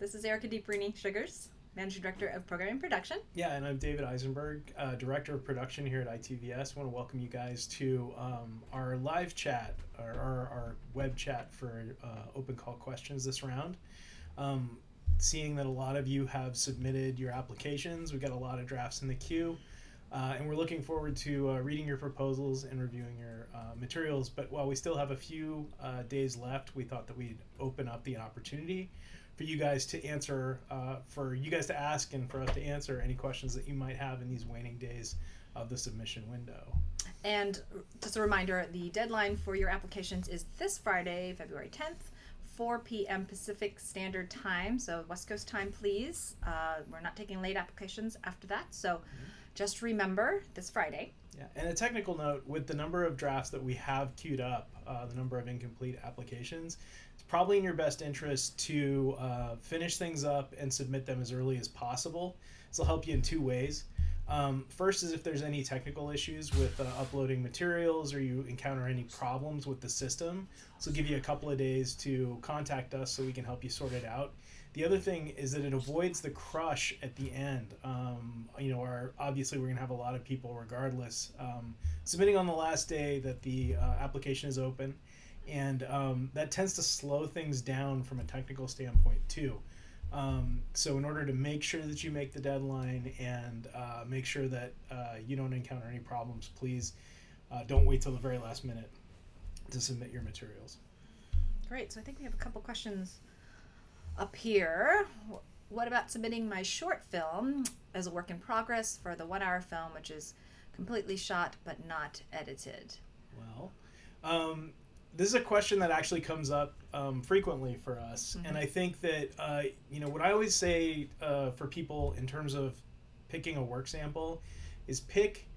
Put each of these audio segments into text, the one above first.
This is Erica Deiparine-Sugars, Managing Director of Program and Production. Yeah, and I'm David Eisenberg, Director of Production here at ITVS. I want to welcome you guys to our live chat, our web chat for open call questions this round. Seeing that a lot of you have submitted your applications, we've got a lot of drafts in the queue, and we're looking forward to reading your proposals and reviewing your materials. But while we still have a few days left, we thought that we'd open up the opportunity for you guys to answer, for you guys to ask and for us to answer any questions that you might have in these waning days of the submission window. And just a reminder, the deadline for your applications is this Friday, February 10th, 4 p.m. Pacific Standard Time. So West Coast time, please. We're not taking late applications after that. So just remember this Friday. Yeah, and a technical note, with the number of drafts that we have queued up, the number of incomplete applications, it's probably in your best interest to finish things up and submit them as early as possible. This will help you in two ways. First is if there's any technical issues with uploading materials or you encounter any problems with the system. So give you a couple of days to contact us so we can help you sort it out. The other thing is that it avoids the crush at the end. Obviously we're going to have a lot of people regardless submitting on the last day that the application is open. And that tends to slow things down from a technical standpoint too. So in order to make sure that you make the deadline and make sure that you don't encounter any problems, please don't wait till the very last minute to submit your materials. Great. So I think we have a couple questions up here. What about submitting my short film as a work in progress for the 1 hour film, which is completely shot but not edited? Well, this is a question that actually comes up frequently for us. Mm-hmm. And I think that, what I always say for people in terms of picking a work sample is pick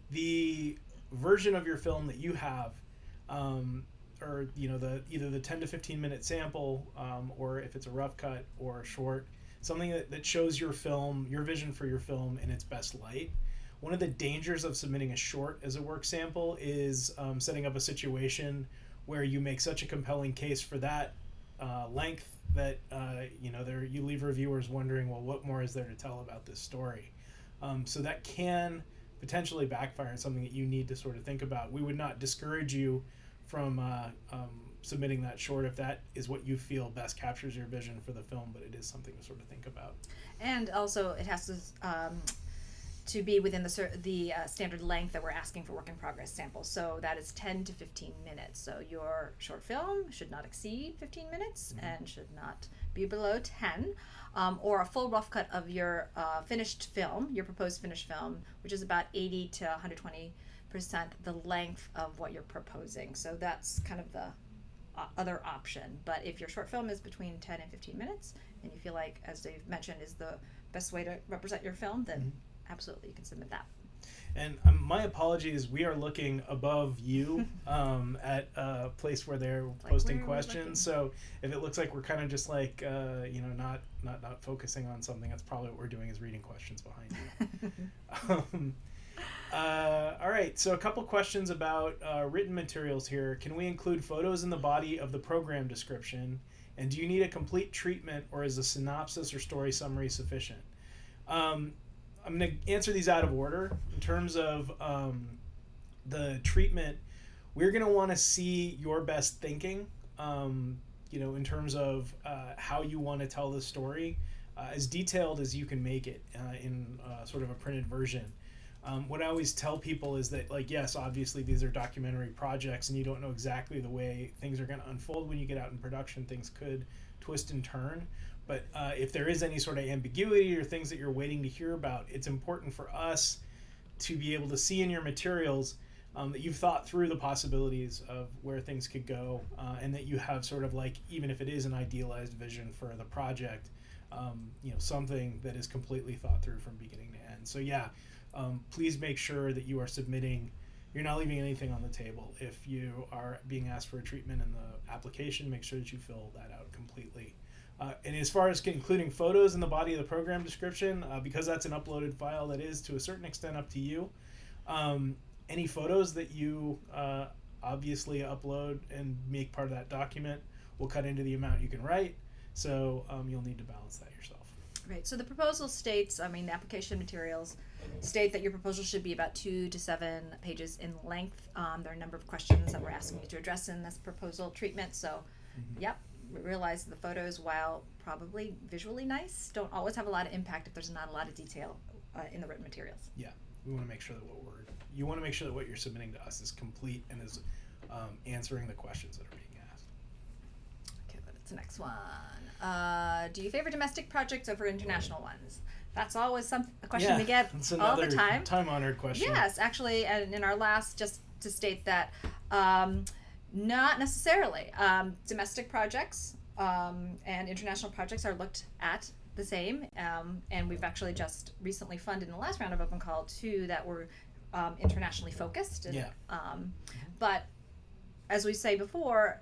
the version of your film that you have, or either the 10 to 15 minute sample, or if it's a rough cut or a short, something that shows your film, your vision for your film in its best light. One of the dangers of submitting a short as a work sample is setting up a situation where you make such a compelling case for that length that you leave reviewers wondering, well, what more is there to tell about this story? So that can potentially backfire on something that you need to sort of think about. We would not discourage you from submitting that short if that is what you feel best captures your vision for the film, but it is something to sort of think about. And also it has to be within the standard length that we're asking for work in progress samples. So that is 10 to 15 minutes. So your short film should not exceed 15 minutes and should not be below 10, or a full rough cut of your finished film, your proposed finished film, which is about 80 to 120% the length of what you're proposing. So that's kind of the other option. But if your short film is between 10 and 15 minutes and you feel like, as Dave mentioned, is the best way to represent your film, then absolutely you can submit that. And my apologies, we are looking above you at a place where they're posting questions. So if it looks like we're kind of just like not focusing on something, that's probably what we're doing, is reading questions behind you. All right, so a couple questions about written materials here. Can we include photos in the body of the program description? And do you need a complete treatment, or is a synopsis or story summary sufficient? I'm going to answer these out of order. In terms of the treatment, we're going to want to see your best thinking, in terms of how you want to tell the story, as detailed as you can make it in sort of a printed version. What I always tell people is that, yes, obviously these are documentary projects and you don't know exactly the way things are going to unfold when you get out in production. Things could twist and turn. But if there is any sort of ambiguity or things that you're waiting to hear about, it's important for us to be able to see in your materials that you've thought through the possibilities of where things could go, and that you have sort of even if it is an idealized vision for the project, something that is completely thought through from beginning to end. So please make sure that you are submitting, you're not leaving anything on the table. If you are being asked for a treatment in the application, make sure that you fill that out completely. And as far as including photos in the body of the program description, because that's an uploaded file that is to a certain extent up to you, any photos that you obviously upload and make part of that document will cut into the amount you can write. So you'll need to balance that yourself. Right. So the proposal states, I mean, the application materials state that your proposal should be about 2 to 7 pages in length. There are a number of questions that we're asking you to address in this proposal treatment. So, yep, realize the photos, while probably visually nice, don't always have a lot of impact if there's not a lot of detail in the written materials. Yeah, we want to make sure that you want to make sure that what you're submitting to us is complete and is answering the questions that are being asked. Okay, that's the next one. Do you favor domestic projects over international ones? That's always a question we get all the time. Time-honored question. Yes, actually, and in our last, just to state that, not necessarily. Domestic projects and international projects are looked at the same, and we've actually just recently funded in the last round of Open Call 2 that were internationally focused. And, but as we said before,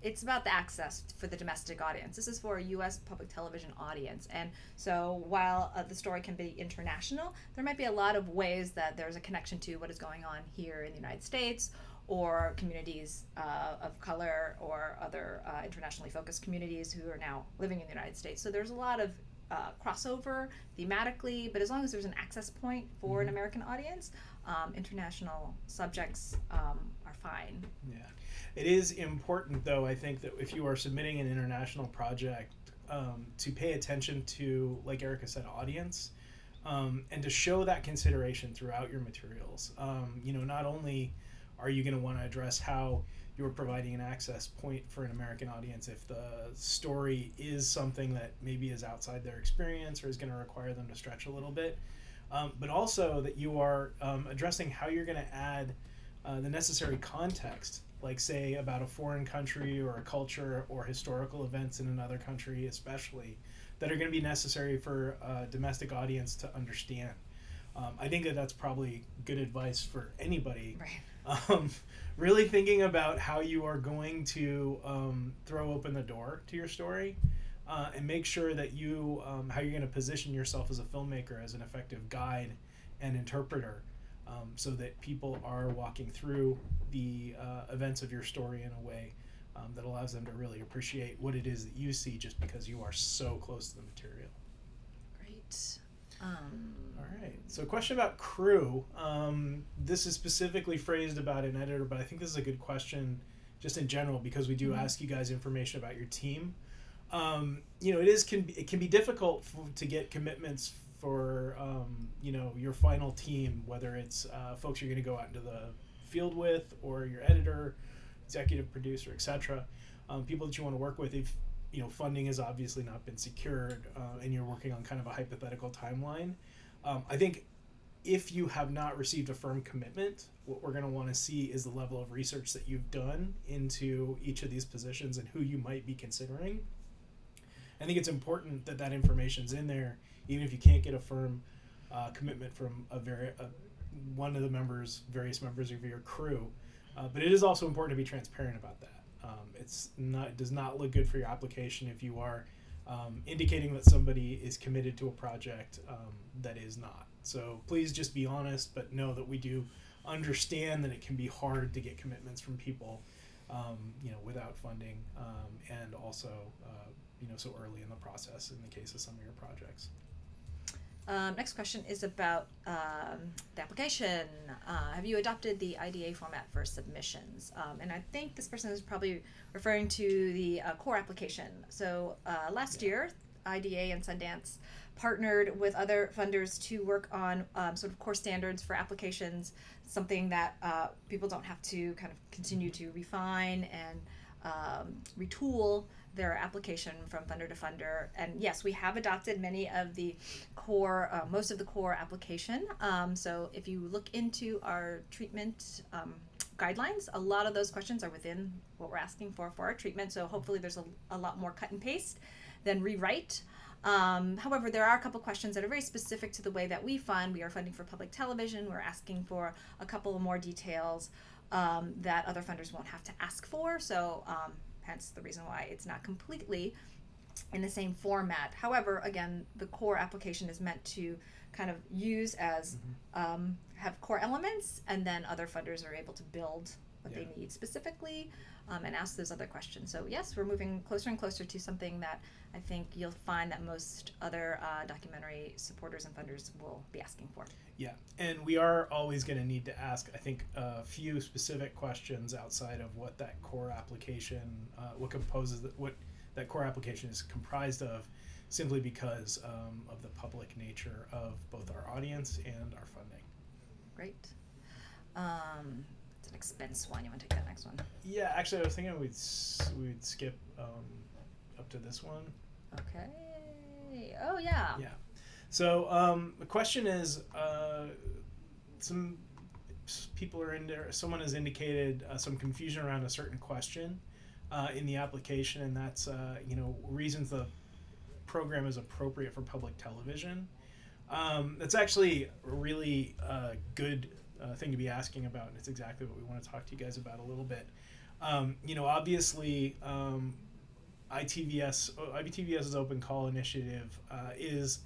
it's about the access for the domestic audience. This is for a U.S. public television audience. And so while the story can be international, there might be a lot of ways that there's a connection to what is going on here in the United States, or communities of color, or other internationally focused communities who are now living in the United States. So there's a lot of crossover thematically, but as long as there's an access point for an American audience, international subjects are fine. Yeah. It is important, though, I think, that if you are submitting an international project, to pay attention to, like Erica said, audience, and to show that consideration throughout your materials. Not only are you going to want to address how you're providing an access point for an American audience if the story is something that maybe is outside their experience or is going to require them to stretch a little bit, but also that you are addressing how you're going to add the necessary context, like say about a foreign country or a culture or historical events in another country especially, that are going to be necessary for a domestic audience to understand. I think that that's probably good advice for anybody. Right. Really thinking about how you are going to throw open the door to your story, and make sure that you, how you're going to position yourself as a filmmaker as an effective guide and interpreter, so that people are walking through the events of your story in a way that allows them to really appreciate what it is that you see, just because you are so close to the material. Great. All right. So a question about crew. This is specifically phrased about an editor, but I think this is a good question just in general, because we do ask you guys information about your team. It can be difficult to get commitments for your final team, whether it's folks you're going to go out into the field with, or your editor, executive producer, etc. People that you want to work with. If funding has obviously not been secured, and you're working on kind of a hypothetical timeline, I think if you have not received a firm commitment, what we're going to want to see is the level of research that you've done into each of these positions and who you might be considering. I think it's important that that information's in there, even if you can't get a firm commitment from one of the various members of your crew. But it is also important to be transparent about that. It does not look good for your application if you are indicating that somebody is committed to a project that is not. So please just be honest, but know that we do understand that it can be hard to get commitments from people, without funding, and also, so early in the process in the case of some of your projects. Next question is about the application. Have you adopted the IDA format for submissions? And I think this person is probably referring to the core application. So last year, IDA and Sundance partnered with other funders to work on sort of core standards for applications, something that people don't have to kind of continue to refine and retool their application from funder to funder. And yes, we have adopted many of the core, most of the core application. So if you look into our treatment guidelines, a lot of those questions are within what we're asking for our treatment. So hopefully there's a lot more cut and paste than rewrite. However, there are a couple questions that are very specific to the way that we fund. We are funding for public television. We're asking for a couple of more details that other funders won't have to ask for. So hence the reason why it's not completely in the same format. However, again, the core application is meant to kind of use as have core elements, and then other funders are able to build what Yeah. they need specifically, and ask those other questions. So yes, we're moving closer and closer to something that I think you'll find that most other documentary supporters and funders will be asking for. Yeah, and we are always going to need to ask, I think, a few specific questions outside of what that core application, what that core application is comprised of, simply because of the public nature of both our audience and our funding. Great. It's an expense one. You want to take that next one? Yeah, actually, I was thinking we'd skip up to this one. Okay. Oh, yeah. Yeah. So the question is, some people are in there. Someone has indicated some confusion around a certain question in the application, and that's reasons the program is appropriate for public television. That's actually a really good thing to be asking about, and it's exactly what we want to talk to you guys about a little bit. Obviously, ITVS's Open Call initiative is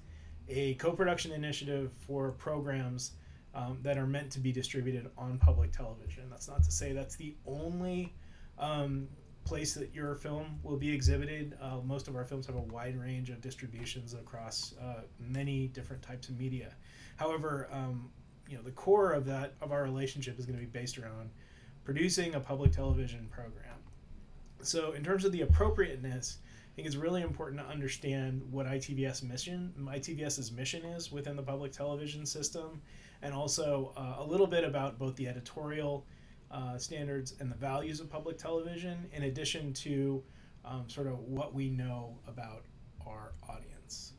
a co-production initiative for programs that are meant to be distributed on public television. That's not to say that's the only place that your film will be exhibited. Most of our films have a wide range of distributions across many different types of media. However, the core of our relationship is going to be based around producing a public television program. So in terms of the appropriateness, I think it's really important to understand what ITVS's mission is within the public television system, and also a little bit about both the editorial standards and the values of public television, in addition to sort of what we know about our audience.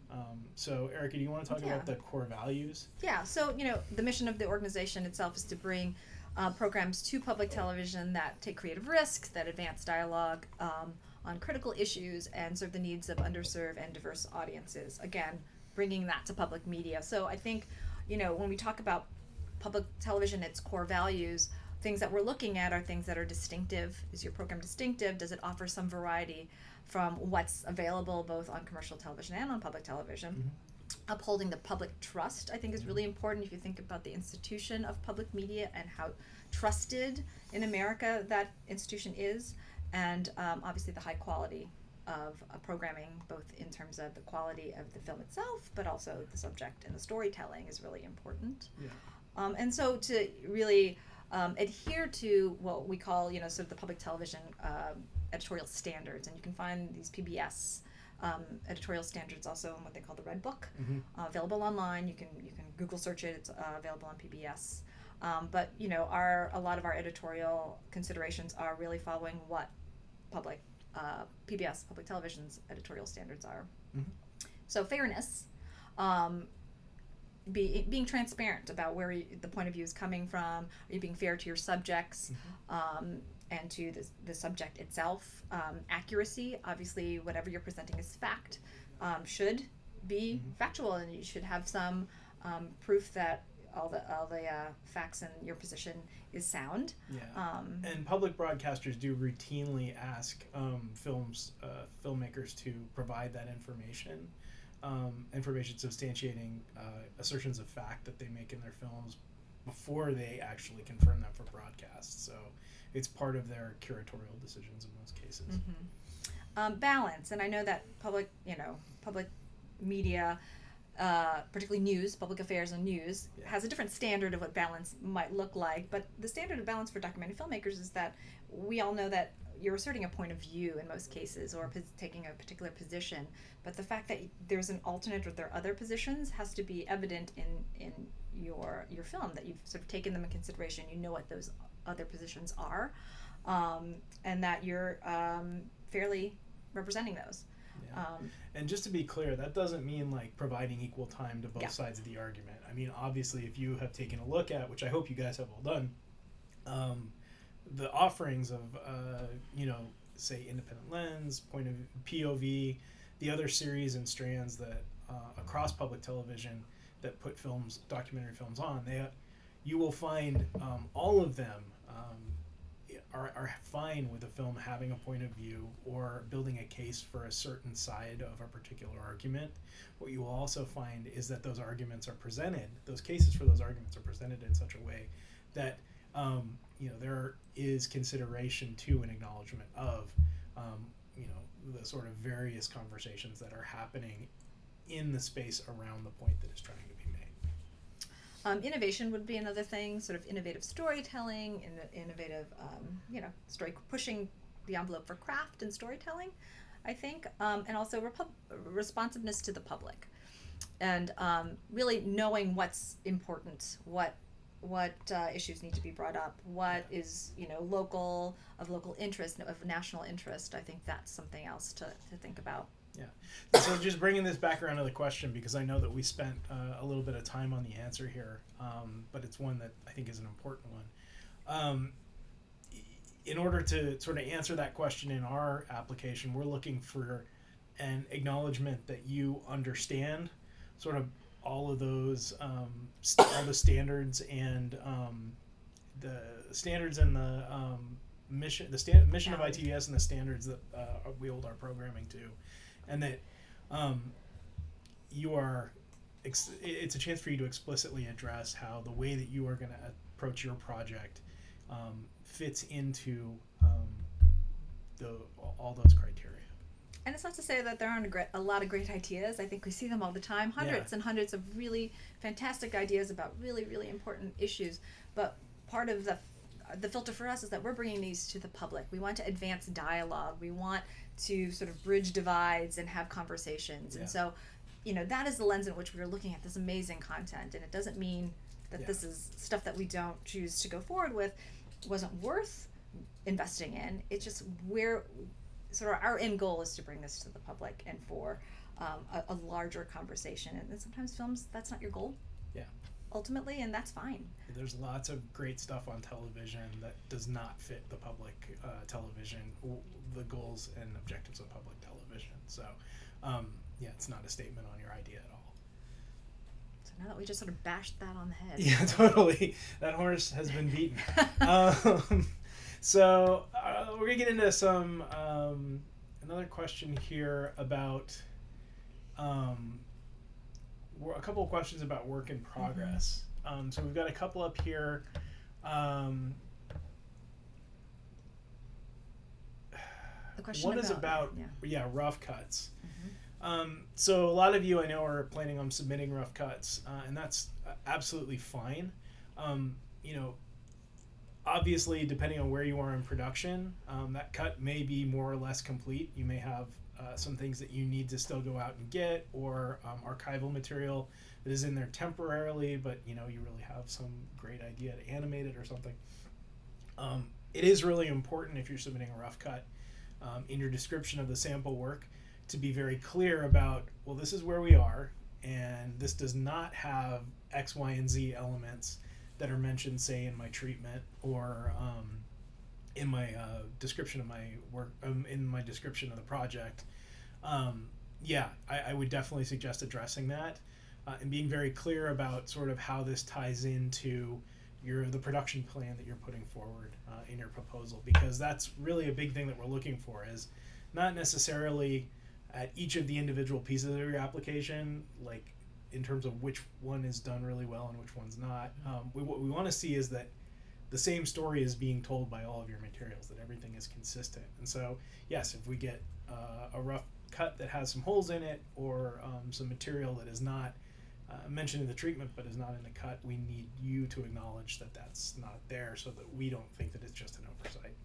So Erica, do you want to talk about the core values? Yeah, so the mission of the organization itself is to bring programs to public television that take creative risks, that advance dialogue on critical issues, and serve the needs of underserved and diverse audiences. Again, bringing that to public media. So I think, when we talk about public television, its core values, things that we're looking at are things that are distinctive. Is your program distinctive? Does it offer some variety from what's available both on commercial television and on public television? Mm-hmm. Upholding the public trust, I think, is really important if you think about the institution of public media and how trusted in America that institution is. And obviously the high quality of programming, both in terms of the quality of the film itself, but also the subject and the storytelling is really important. Yeah. And so to really adhere to what we call, sort of the public television editorial standards, and you can find these PBS editorial standards also in what they call the Red Book, available online. You can Google search it. It's available on PBS. But a lot of our editorial considerations are really following what PBS, public television's editorial standards are. Mm-hmm. So fairness, being transparent about where the point of view is coming from. Are you being fair to your subjects, and to the subject itself? Accuracy, obviously, whatever you're presenting as fact should be factual, and you should have some proof that all the facts in your position is sound. Yeah. And public broadcasters do routinely ask filmmakers to provide that information substantiating assertions of fact that they make in their films before they actually confirm them for broadcast. So it's part of their curatorial decisions in most cases. Mm-hmm. Balance, and I know that public media, particularly news, public affairs and news, has a different standard of what balance might look like. But the standard of balance for documentary filmmakers is that we all know that you're asserting a point of view in most cases, or taking a particular position. But the fact that there's an alternate or there are other positions has to be evident in your film, that you've sort of taken them in consideration. You know what those other positions are, and that you're fairly representing those. Yeah. And just to be clear, that doesn't mean like providing equal time to both sides of the argument. I mean, obviously, if you have taken a look at, which I hope you guys have all done, the offerings of, say, Independent Lens, Point of POV, the other series and strands that across public television that put documentary films on, you will find all of them are fine with a film having a point of view or building a case for a certain side of a particular argument. What you will also find is that those cases for those arguments are presented in such a way that there is consideration to an acknowledgement of, the sort of various conversations that are happening in the space around the point that is trying to be made. Innovation would be another thing, sort of innovative storytelling, innovative, pushing the envelope for craft and storytelling, I think, and also responsiveness to the public, and really knowing what's important, what issues need to be brought up, what is local interest, of national interest. I think that's something else to think about. Yeah. So just bringing this back around to the question, because I know that we spent a little bit of time on the answer here, but it's one that I think is an important one. In order to sort of answer that question in our application, we're looking for an acknowledgement that you understand sort of all of those, all the standards and the standards and the mission, mission of ITVS and the standards that we hold our programming to, and that you are. It's a chance for you to explicitly address how the way that you are going to approach your project fits into all those criteria. And it's not to say that there aren't a lot of great ideas. I think we see them all the time, hundreds and hundreds of really fantastic ideas about really, really important issues. But part of the filter for us is that we're bringing these to the public. We want to advance dialogue. We want to sort of bridge divides and have conversations. And so, that is the lens in which we're looking at this amazing content. And it doesn't mean that this is stuff that we don't choose to go forward with wasn't worth investing in. It's just sort of our end goal is to bring this to the public and for a larger conversation. And sometimes films, that's not your goal. Yeah. Ultimately, and that's fine. There's lots of great stuff on television that does not fit the public television, the goals and objectives of public television. So, it's not a statement on your idea at all. So now that we just sort of bashed that on the head. Yeah, totally. That horse has been beaten. So we're gonna get into some another question here about a couple of questions about work in progress. Mm-hmm. So we've got a couple up here. The question one is about rough cuts. Mm-hmm. So a lot of you I know are planning on submitting rough cuts, and that's absolutely fine. Obviously, depending on where you are in production, that cut may be more or less complete. You may have some things that you need to still go out and get, or archival material that is in there temporarily, but you really have some great idea to animate it or something. It is really important if you're submitting a rough cut in your description of the sample work to be very clear about, well, this is where we are, and this does not have X, Y, and Z elements that are mentioned, say, in my treatment or in my description of my work, in my description of the project. I would definitely suggest addressing that and being very clear about sort of how this ties into the production plan that you're putting forward in your proposal, because that's really a big thing that we're looking for, is not necessarily at each of the individual pieces of your application, like in terms of which one is done really well and which one's not. What we want to see is that the same story is being told by all of your materials, that everything is consistent. And so, yes, if we get a rough cut that has some holes in it, or some material that is not mentioned in the treatment but is not in the cut, we need you to acknowledge that that's not there, so that we don't think that it's just an oversight.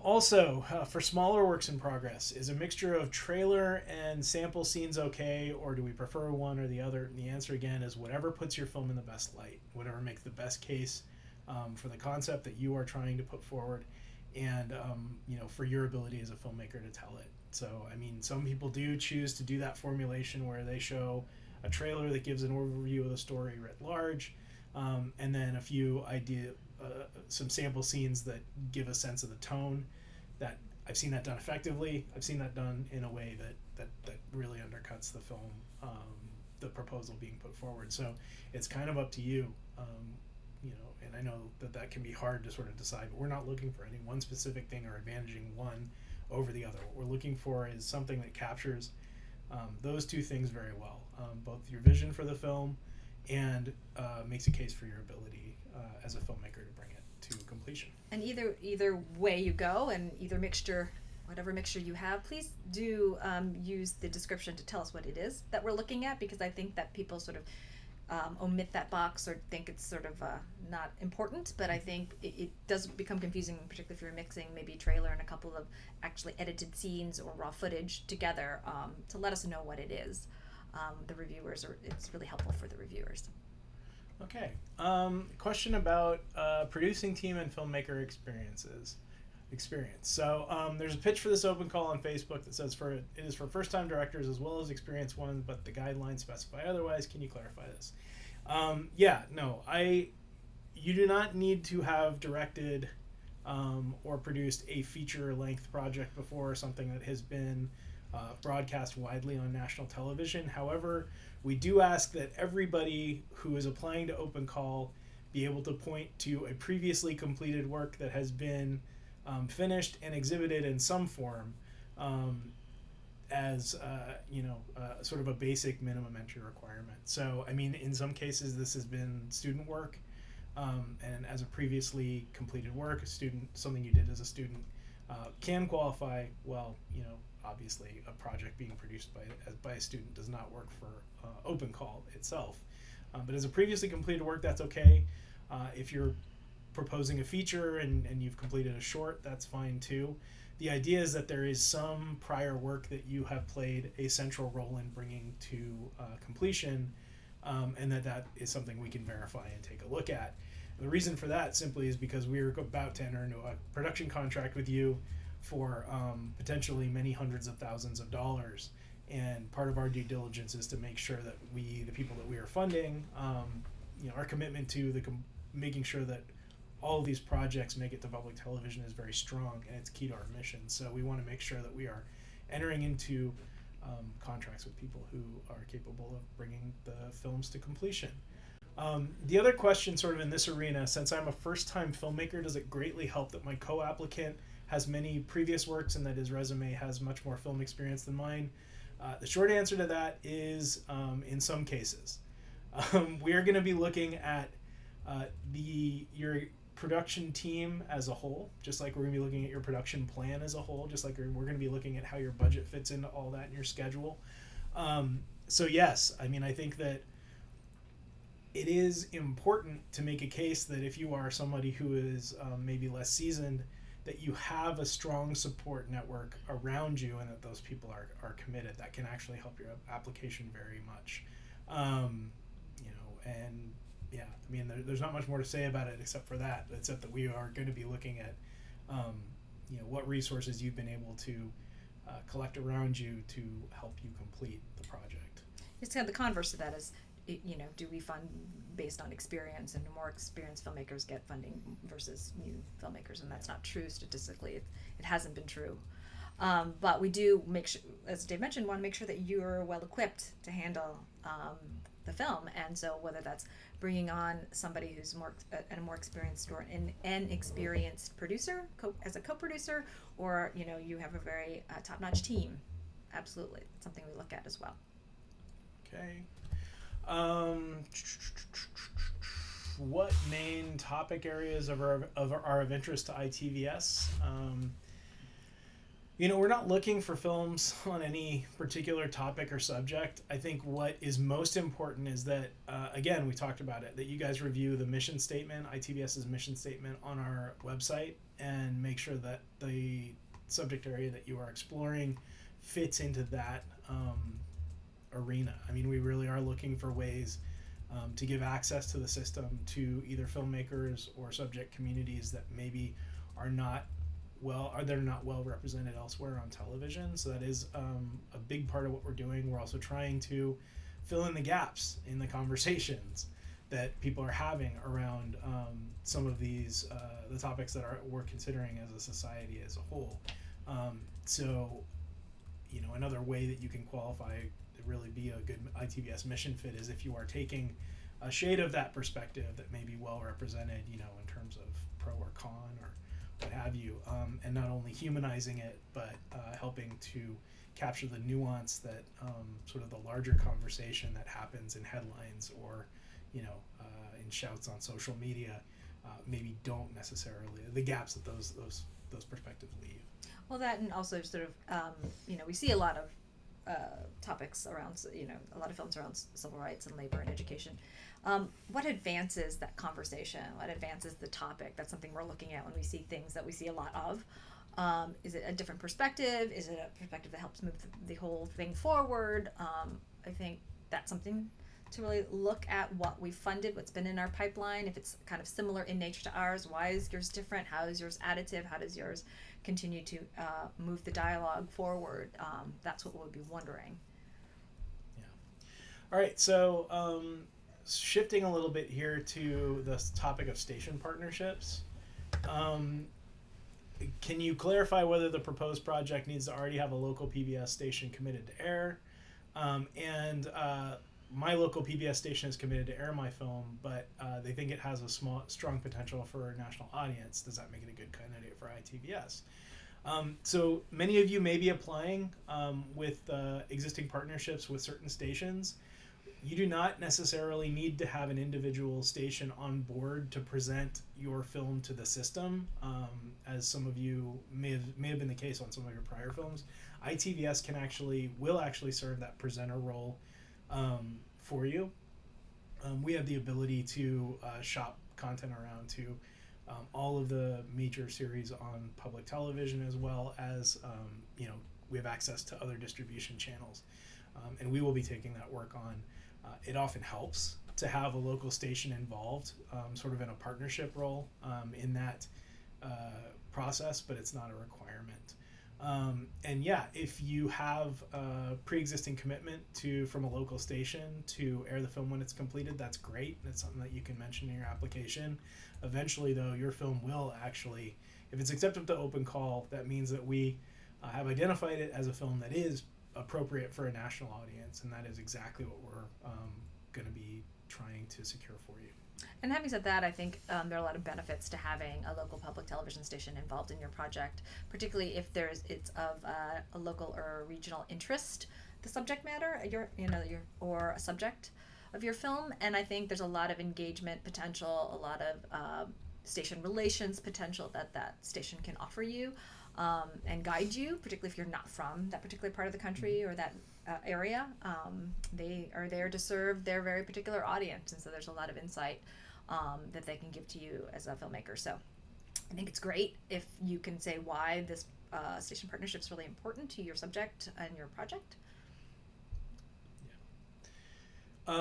Also, for smaller works in progress, is a mixture of trailer and sample scenes okay, or do we prefer one or the other? And the answer, again, is whatever puts your film in the best light, whatever makes the best case for the concept that you are trying to put forward, and for your ability as a filmmaker to tell it. So, I mean, some people do choose to do that formulation where they show a trailer that gives an overview of the story writ large, and then a few some sample scenes that give a sense of the tone. That I've seen that done effectively. I've seen that done in a way that really undercuts the film, the proposal being put forward. So it's kind of up to you, and I know that can be hard to sort of decide, but we're not looking for any one specific thing or advantaging one over the other. What we're looking for is something that captures those two things very well, both your vision for the film and makes a case for your ability as a filmmaker to bring it to completion. And either way you go, and either mixture, whatever mixture you have, please do use the description to tell us what it is that we're looking at, because I think that people sort of omit that box or think it's sort of not important, but I think it does become confusing, particularly if you're mixing maybe a trailer and a couple of actually edited scenes or raw footage together, to let us know what it is. The reviewers it's really helpful for the reviewers. Okay. Question about producing team and filmmaker experience. So there's a pitch for this open call on Facebook that says it is for first-time directors as well as experienced ones, but the guidelines specify otherwise. Can you clarify this? You do not need to have directed or produced a feature-length project before, or something that has been broadcast widely on national television. However, we do ask that everybody who is applying to open call be able to point to a previously completed work that has been finished and exhibited in some form as sort of a basic minimum entry requirement. So, I mean, in some cases this has been student work, and as a previously completed work, something you did as a student can qualify. Well, obviously a project being produced by a student does not work for open call itself, but as a previously completed work, that's okay. If you're proposing a feature and you've completed a short, that's fine too. The idea is that there is some prior work that you have played a central role in bringing to completion, and that is something we can verify and take a look at. And the reason for that simply is because we're about to enter into a production contract with you for potentially many hundreds of thousands of dollars, and part of our due diligence is to make sure that the people that we are funding, our commitment to making sure that all of these projects make it to public television is very strong, and it's key to our mission. So we want to make sure that we are entering into contracts with people who are capable of bringing the films to completion. The other question sort of in this arena, since I'm a first-time filmmaker, does it greatly help that my co-applicant has many previous works and that his resume has much more film experience than mine? The short answer to that is in some cases. We are going to be looking at your production team as a whole, just like we're going to be looking at your production plan as a whole, just like we're going to be looking at how your budget fits into all that in your schedule. So yes, I mean, I think that it is important to make a case that if you are somebody who is maybe less seasoned, that you have a strong support network around you, and that those people are committed. That can actually help your application very much. And yeah, I mean, there's not much more to say about it except that we are going to be looking at, what resources you've been able to collect around you to help you complete the project. Just kind of the converse of that is, do we fund based on experience, and more experienced filmmakers get funding versus new filmmakers, and that's not true statistically. It hasn't been true. But we do make sure, as Dave mentioned, want to make sure that you're well equipped to handle the film, and so whether that's bringing on somebody who's more experienced, or an experienced producer as a co-producer, or you have a very top-notch team, absolutely, it's something we look at as well. Okay. What main topic areas are of interest to ITVS? We're not looking for films on any particular topic or subject. I think what is most important is that, again, we talked about it, that you guys review the mission statement, ITVS's mission statement, on our website, and make sure that the subject area that you are exploring fits into that arena. I mean, we really are looking for ways to give access to the system to either filmmakers or subject communities that maybe are not well represented elsewhere on television. So that is a big part of what we're doing. We're also trying to fill in the gaps in the conversations that people are having around some of these the topics that we're considering as a society as a whole. So another way that you can qualify to really be a good ITVS mission fit is if you are taking a shade of that perspective that may be well represented, in terms of pro or con or what have you, and not only humanizing it, but helping to capture the nuance that sort of the larger conversation that happens in headlines or in shouts on social media, maybe don't necessarily, the gaps that those perspectives leave. Well, that, and also sort of, we see a lot of topics around, a lot of films around civil rights and labor and education. What advances that conversation? What advances the topic? That's something we're looking at when we see things that we see a lot of. Is it a different perspective? Is it a perspective that helps move the whole thing forward? I think that's something to really look at what we funded, what's been in our pipeline, if it's kind of similar in nature to ours. Why is yours different? How is yours additive? How does yours continue to move the dialogue forward? That's what we'll be wondering. Yeah. All right, so shifting a little bit here to the topic of station partnerships. Can you clarify whether the proposed project needs to already have a local PBS station committed to air? My local PBS station is committed to air my film, but they think it has a strong potential for a national audience. Does that make it a good candidate for ITVS? So many of you may be applying with existing partnerships with certain stations. You do not necessarily need to have an individual station on board to present your film to the system, as some of you may have been the case on some of your prior films. ITVS will actually serve that presenter role for you. We have the ability to shop content around to all of the major series on public television, as well as we have access to other distribution channels, and we will be taking that work on. It often helps to have a local station involved, sort of in a partnership role in that process, but it's not a requirement. If you have a pre-existing commitment from a local station to air the film when it's completed, that's great. That's something that you can mention in your application. Eventually, though, your film will actually, if it's accepted to open call, that means that we have identified it as a film that is appropriate for a national audience, and that is exactly what we're going to be trying to secure for you. And having said that, I think there are a lot of benefits to having a local public television station involved in your project, particularly if it's of a local or regional interest, the subject matter, or a subject of your film. And I think there's a lot of engagement potential, a lot of station relations potential that station can offer you and guide you, particularly if you're not from that particular part of the country or that area. They are there to serve their very particular audience, and so there's a lot of insight that they can give to you as a filmmaker. So I think it's great if you can say why this station partnership is really important to your subject and your project. Yeah.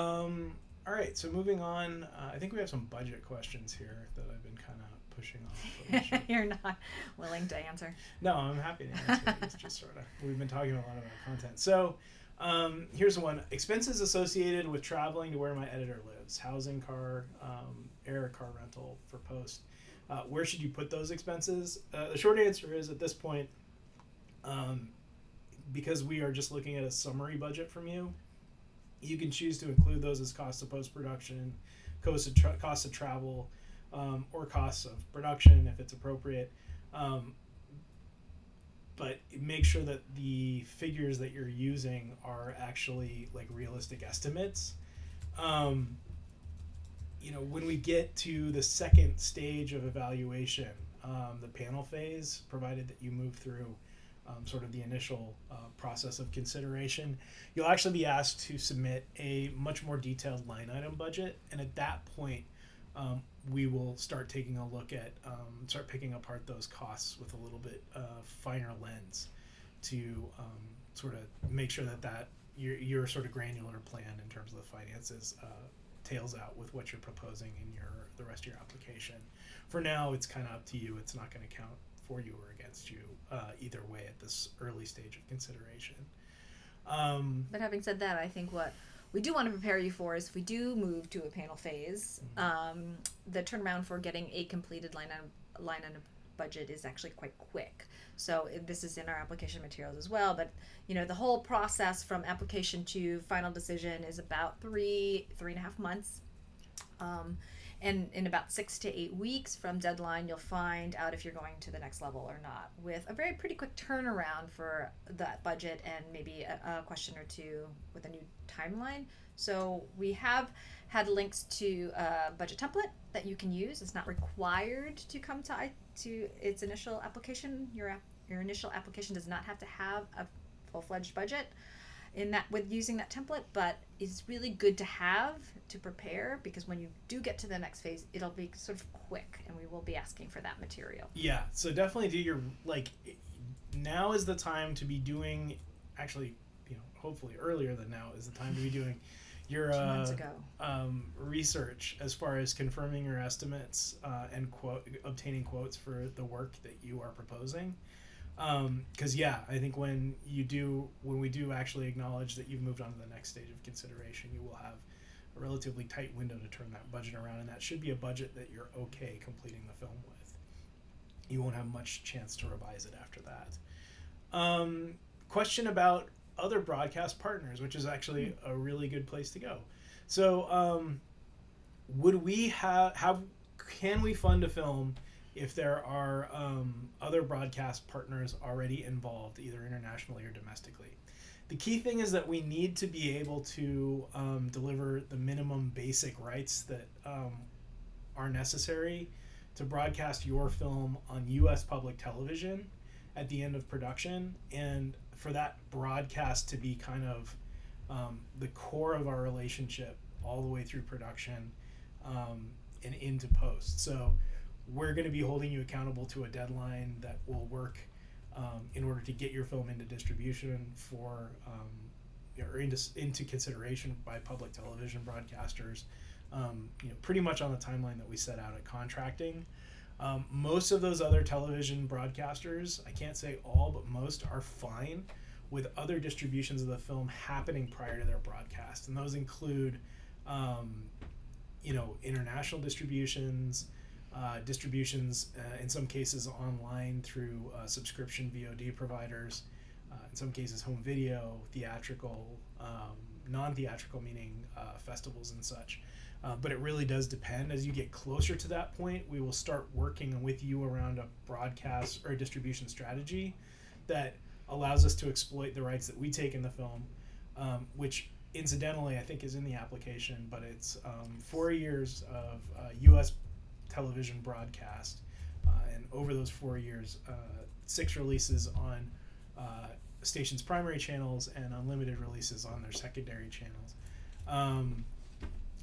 All right, so moving on, I think we have some budget questions here that I've been kind of pushing off. You're not willing to answer? No, I'm happy to answer. It's just sort of, we've been talking a lot about content. So here's one. Expenses associated with traveling to where my editor lives. Housing, car, air, car rental for post. Where should you put those expenses? The short answer is, at this point, because we are just looking at a summary budget from you, you can choose to include those as costs of post-production, costs of travel, or costs of production if it's appropriate. But make sure that the figures that you're using are actually like realistic estimates. When we get to the second stage of evaluation, the panel phase, provided that you move through sort of the initial process of consideration, you'll actually be asked to submit a much more detailed line item budget. And at that point, we will start taking a look at, start picking apart those costs with a little bit finer lens to sort of make sure that your sort of granular plan in terms of the finances tails out with what you're proposing in the rest of your application. For now, it's kind of up to you. It's not going to count for you or against you either way at this early stage of consideration. But having said that, I think what we do want to prepare you for is if we do move to a panel phase, the turnaround for getting a completed line item budget is actually quite quick. So this is in our application materials as well, but the whole process from application to final decision is about 3.5 months. And in about 6 to 8 weeks from deadline, you'll find out if you're going to the next level or not, with a very pretty quick turnaround for that budget and maybe a question or two with a new timeline. So we have had links to a budget template that you can use. It's not required to come to its initial application. Your initial application does not have to have a full-fledged budget in that with using that template, but it's really good to have to prepare, because when you do get to the next phase, it'll be sort of quick and we will be asking for that material. Yeah, so definitely do your, now is the time to be doing, actually, hopefully earlier than now is the time to be doing your 2 months ago. Research as far as confirming your estimates and obtaining quotes for the work that you are proposing. Because I think when we do actually acknowledge that you've moved on to the next stage of consideration, you will have a relatively tight window to turn that budget around, and that should be a budget that you're okay completing the film with. You won't have much chance to revise it after that. Question about other broadcast partners, which is actually a really good place to go. So would we can we fund a film if there are other broadcast partners already involved, either internationally or domestically? The key thing is that we need to be able to deliver the minimum basic rights that are necessary to broadcast your film on U.S. public television at the end of production, and for that broadcast to be kind of the core of our relationship all the way through production and into post. So we're going to be holding you accountable to a deadline that will work in order to get your film into distribution for or into consideration by public television broadcasters, pretty much on the timeline that we set out at contracting. Most of those other television broadcasters, I can't say all, but most are fine with other distributions of the film happening prior to their broadcast, and those include international distributions, in some cases online through subscription VOD providers, in some cases home video, theatrical, non-theatrical, meaning festivals and such. But it really does depend. As you get closer to that point, we will start working with you around a broadcast or a distribution strategy that allows us to exploit the rights that we take in the film, which incidentally I think is in the application, but it's 4 years of U.S. television broadcast, and over those 4 years, 6 releases on stations' primary channels and unlimited releases on their secondary channels,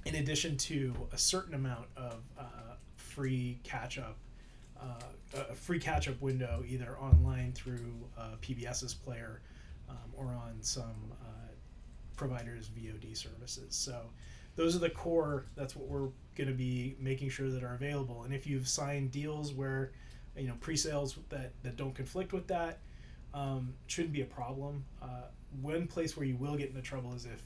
in addition to a certain amount of free catch-up window either online through PBS's player or on some providers' VOD services. So those are the core. That's what we're going to be making sure that are available. And if you've signed deals where pre-sales that don't conflict with that, shouldn't be a problem. One place where you will get into trouble is if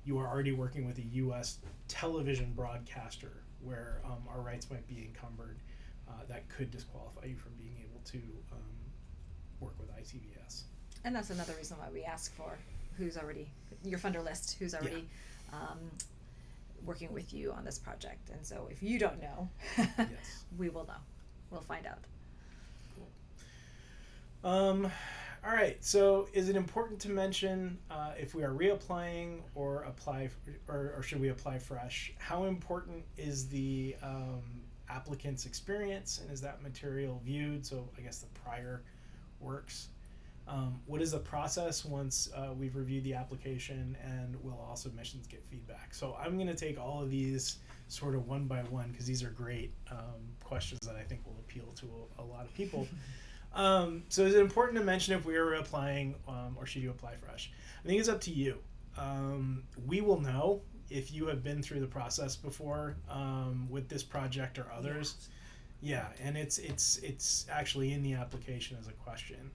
you are already working with a U.S. television broadcaster where our rights might be encumbered. That could disqualify you from being able to work with ITVS. And that's another reason why we ask for who's already your funder list, who's already working with you on this project. And so if you don't know, Yes. we will know. We'll find out. Cool. All right. So, is it important to mention if we are reapplying or apply, or should we apply fresh? How important is the applicant's experience, and is that material viewed? So, I guess the prior works. What is the process once we've reviewed the application, and will all submissions get feedback? So I'm going to take all of these sort of one by one because these are great questions that I think will appeal to a lot of people. So is it important to mention if we are reapplying or should you apply fresh? I think it's up to you. We will know if you have been through the process before with this project or others. Yeah, and it's actually in the application as a question.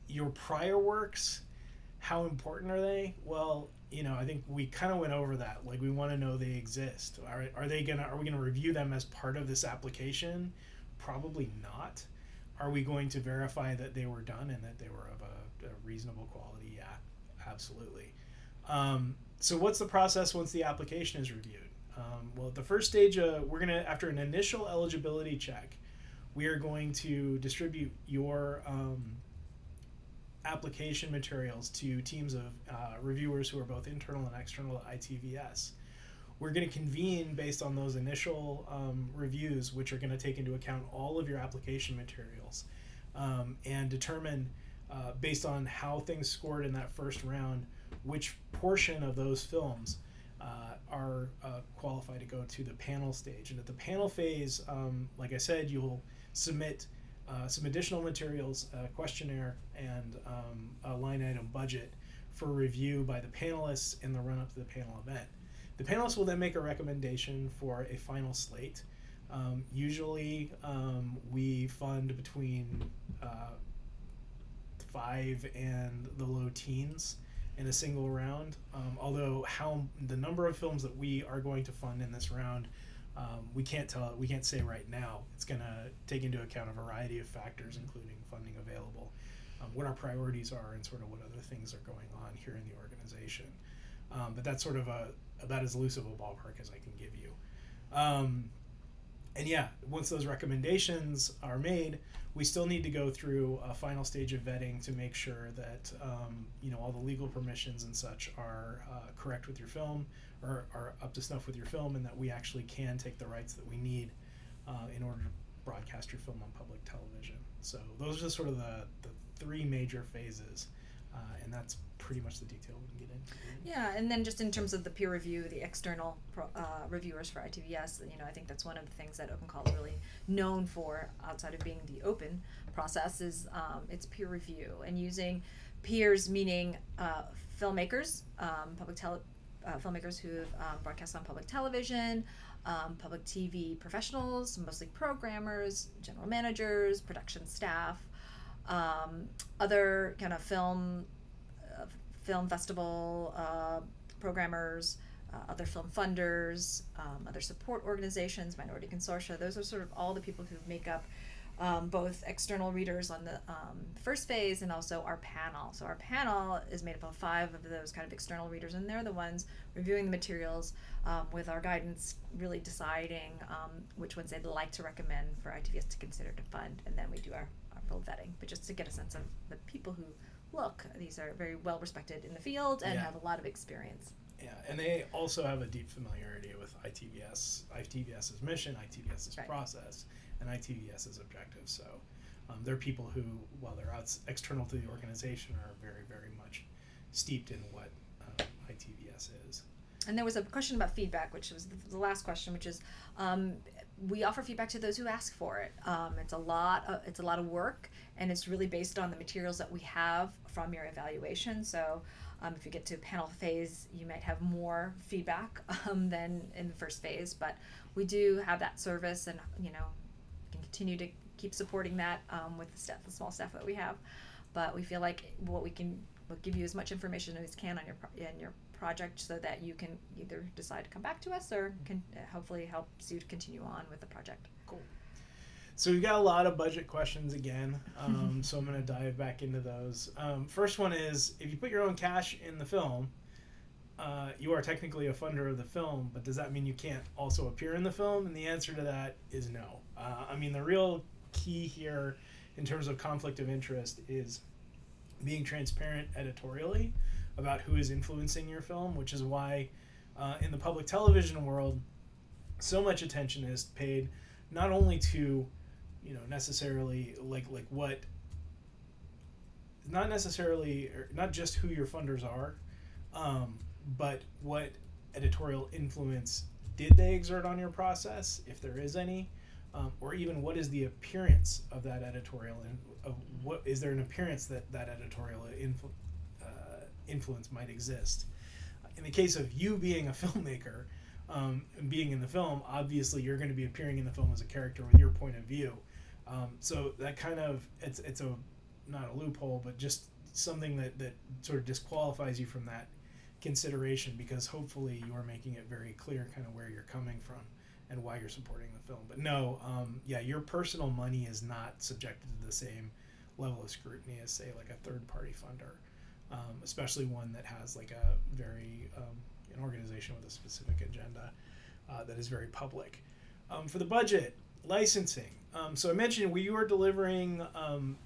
Your prior works, how important are they? Well, I think we kind of went over that. Like, we want to know they exist. Are we gonna review them as part of this application? Probably not. Are we going to verify that they were done and that they were of a reasonable quality? Yeah, absolutely. So what's the process once the application is reviewed? Well, at the first stage, after an initial eligibility check, we are going to distribute your application materials to teams of reviewers who are both internal and external at ITVS. We're going to convene based on those initial reviews, which are going to take into account all of your application materials, and determine, based on how things scored in that first round, which portion of those films are qualified to go to the panel stage. And at the panel phase, like I said, you'll submit some additional materials, a questionnaire, and a line item budget for review by the panelists in the run-up to the panel event. The panelists will then make a recommendation for a final slate. Usually, we fund between 5 and the low teens in a single round. Although the number of films that we are going to fund in this round, we can't say right now. It's going to take into account a variety of factors, including funding available, what our priorities are, and sort of what other things are going on here in the organization. But that's sort of about as loose of a ballpark as I can give you. And yeah, once those recommendations are made, we still need to go through a final stage of vetting to make sure that all the legal permissions and such are correct with your film, or are up to snuff with your film, and that we actually can take the rights that we need in order to broadcast your film on public television. So those are sort of the three major phases, and that's pretty much the detail we can get into. Yeah, and then just in terms of the peer review, the external reviewers for ITVS, I think that's one of the things that OpenCall is really known for, outside of being the open process, is its peer review, and using peers, meaning filmmakers, filmmakers who have broadcast on public television, public TV professionals, mostly programmers, general managers, production staff, other kind of film festival programmers, other film funders, other support organizations, minority consortia. Those are sort of all the people who make up both external readers on the first phase, and also our panel. So our panel is made up of 5 of those kind of external readers, and they're the ones reviewing the materials with our guidance, really deciding which ones they'd like to recommend for ITVS to consider to fund, and then we do our full vetting. But just to get a sense of the people who look, these are very well respected in the field and have a lot of experience. Yeah, and they also have a deep familiarity with ITVS's mission, ITVS's process, and ITVS's objectives. So they're people who, while they're external to the organization, are very, very much steeped in what ITVS is. And there was a question about feedback, which was the last question, which is we offer feedback to those who ask for it. It's a lot of work, and it's really based on the materials that we have from your evaluation. So if you get to panel phase, you might have more feedback than in the first phase, but we do have that service, and can continue to keep supporting that with the small staff that we have. But we feel like we'll give you as much information as we can on your project, so that you can either decide to come back to us, or can hopefully helps you to continue on with the project. Cool. So we've got a lot of budget questions again, so I'm going to dive back into those. First one is, if you put your own cash in the film, you are technically a funder of the film, but does that mean you can't also appear in the film? And the answer to that is no. The real key here in terms of conflict of interest is being transparent editorially about who is influencing your film, which is why in the public television world, so much attention is paid not only to necessarily not just who your funders are, but what editorial influence did they exert on your process, if there is any, or even what is the appearance of that editorial, and what is there an appearance that editorial influence might exist. In the case of you being a filmmaker and being in the film, obviously you're going to be appearing in the film as a character with your point of view. So that kind of, it's not a loophole, but just something that sort of disqualifies you from that consideration, because hopefully you are making it very clear kind of where you're coming from and why you're supporting the film. But no, your personal money is not subjected to the same level of scrutiny as, say, like a third-party funder. especially one that has like a very an organization with a specific agenda that is very public. For the budget, licensing. So I mentioned we are delivering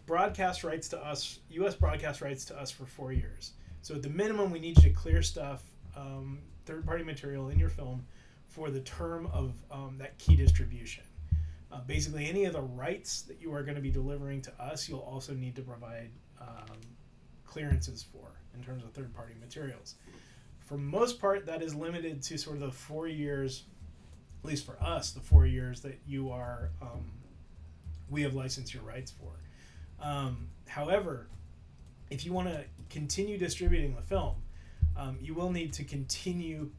broadcast rights to us, U.S. broadcast rights to us for 4 years. So at the minimum, we need you to clear stuff, third-party material in your film for the term of that key distribution. Basically, any of the rights that you are going to be delivering to us, you'll also need to provide clearances for in terms of third-party materials. For most part, that is limited to sort of the 4 years, at least for us, the 4 years that you are, we have licensed your rights for. However, if you want to continue distributing the film, you will need to continue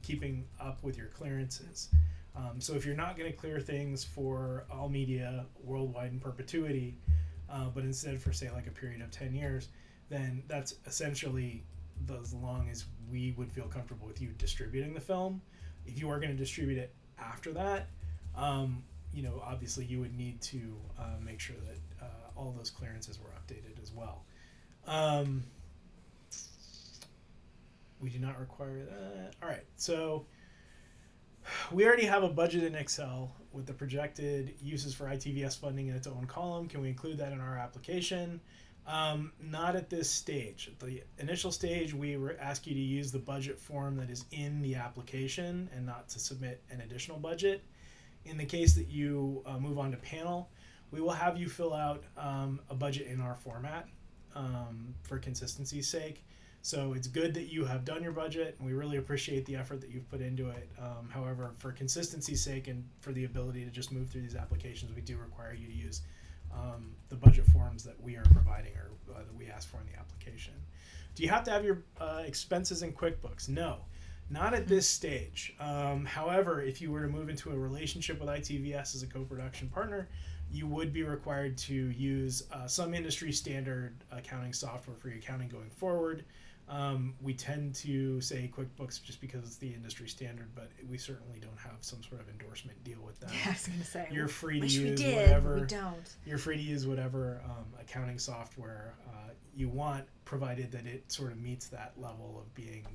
keeping up with your clearances. So if you're not going to clear things for all media worldwide in perpetuity, but instead for, say, like a period of 10 years, then that's essentially as long as we would feel comfortable with you distributing the film. If you are going to distribute it after that, obviously you would need to make sure that all those clearances were updated as well. We do not require that. All right, so we already have a budget in Excel with the projected uses for ITVS funding in its own column. Can we include that in our application? Not at this stage. At the initial stage, we ask you to use the budget form that is in the application and not to submit an additional budget. In the case that you move on to panel, we will have you fill out a budget in our format for consistency's sake. So it's good that you have done your budget, and we really appreciate the effort that you've put into it. However, for consistency's sake and for the ability to just move through these applications, we do require you to use the budget forms that we are providing or that we ask for in the application. Do you have to have your expenses in QuickBooks? No, not at this stage. However, if you were to move into a relationship with ITVS as a co-production partner, you would be required to use some industry standard accounting software for your accounting going forward. We tend to say QuickBooks just because it's the industry standard, but we certainly don't have some sort of endorsement deal with them. Yeah, I was going to say. You're free to use whatever. We don't. You're free to use whatever accounting software you want, provided that it sort of meets that level of being,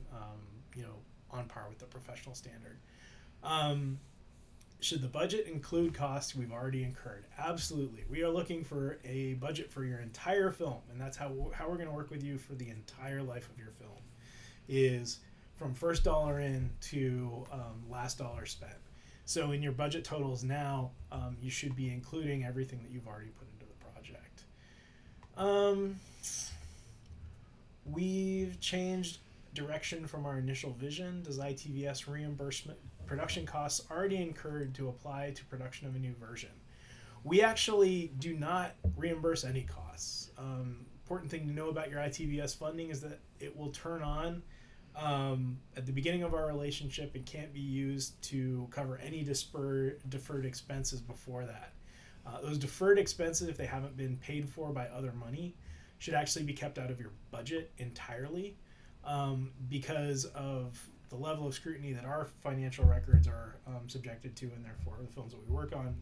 on par with the professional standard. Should the budget include costs we've already incurred? Absolutely. We are looking for a budget for your entire film, and that's how we're going to work with you for the entire life of your film, is from first dollar in to last dollar spent. So in your budget totals now, you should be including everything that you've already put into the project. We've changed direction from our initial vision. Does ITVS reimbursement production costs already incurred to apply to production of a new version? We actually do not reimburse any costs. Important thing to know about your ITVS funding is that it will turn on at the beginning of our relationship and can't be used to cover any deferred expenses before that. Those deferred expenses, if they haven't been paid for by other money, should actually be kept out of your budget entirely. Because of the level of scrutiny that our financial records are subjected to, and therefore the films that we work on,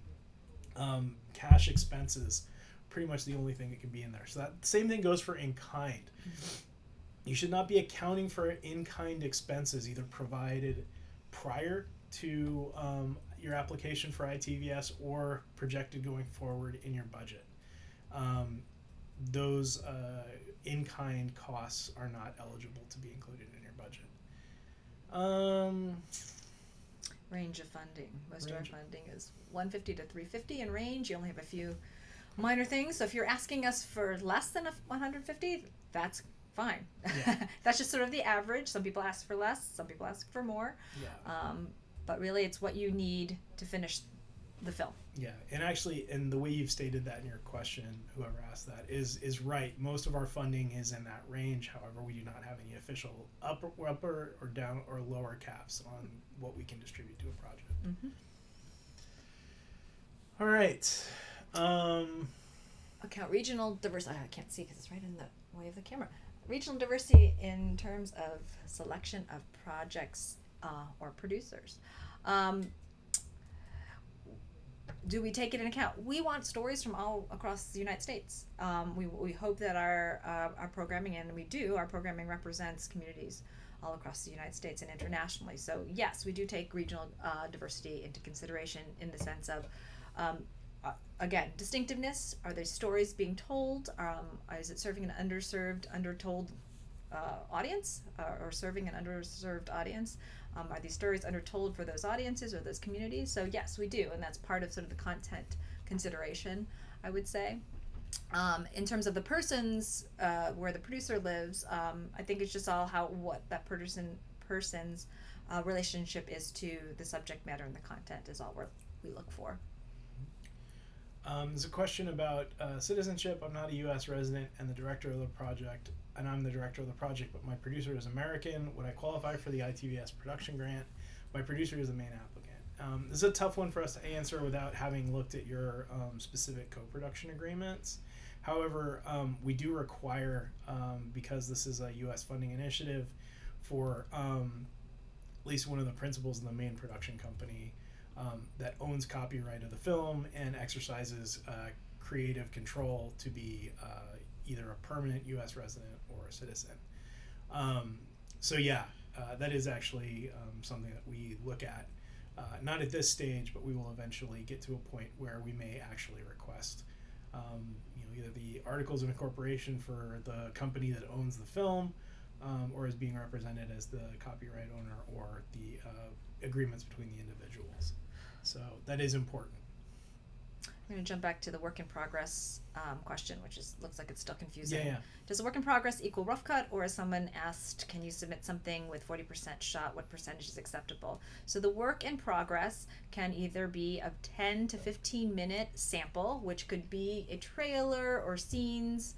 cash expenses pretty much the only thing that can be in there. So that same thing goes for in-kind. You should not be accounting for in-kind expenses either provided prior to your application for ITVS or projected going forward in your budget. Those in-kind costs are not eligible to be included in your budget. Range of funding. Most of our funding is $150 to $350 in range. You only have a few minor things. So if you're asking us for less than $150, that's fine. Yeah. That's just sort of the average. Some people ask for less. Some people ask for more. Yeah. But really, it's what you need to finish the film. Yeah, and actually, and the way you've stated that in your question, whoever asked that, is right. Most of our funding is in that range. However, we do not have any official upper or down or lower caps on what we can distribute to a project. Mm-hmm. All right. Account regional diversity. I can't see because it's right in the way of the camera. Regional diversity in terms of selection of projects or producers. Do we take it into account? We want stories from all across the United States. We hope that our programming, and we do, our programming represents communities all across the United States and internationally. So yes, we do take regional diversity into consideration in the sense of, again, distinctiveness. Are there stories being told? Is it serving an underserved, undertold audience, or serving an underserved audience? Are these stories undertold for those audiences or those communities? So yes, we do, and that's part of sort of the content consideration, I would say. In terms of the persons, where the producer lives, I think it's just all what that person's relationship is to the subject matter and the content is all we look for. There's a question about citizenship. I'm not a U.S. resident and the director of the project, and I'm the director of the project, but my producer is American. Would I qualify for the ITVS production grant? My producer is the main applicant. This is a tough one for us to answer without having looked at your specific co-production agreements. However, we do require, because this is a U.S. funding initiative, for at least one of the principals in the main production company that owns copyright of the film and exercises creative control to be either a permanent U.S. resident or a citizen. So yeah, that is actually something that we look at. Not at this stage, but we will eventually get to a point where we may actually request either the articles of incorporation for the company that owns the film, or is being represented as the copyright owner, or the agreements between the individuals. So that is important. I'm going to jump back to the work in progress question, which looks like it's still confusing. Yeah. Does a work in progress equal rough cut, or as someone asked, can you submit something with 40% shot? What percentage is acceptable? So the work in progress can either be a 10 to 15 minute sample, which could be a trailer or scenes.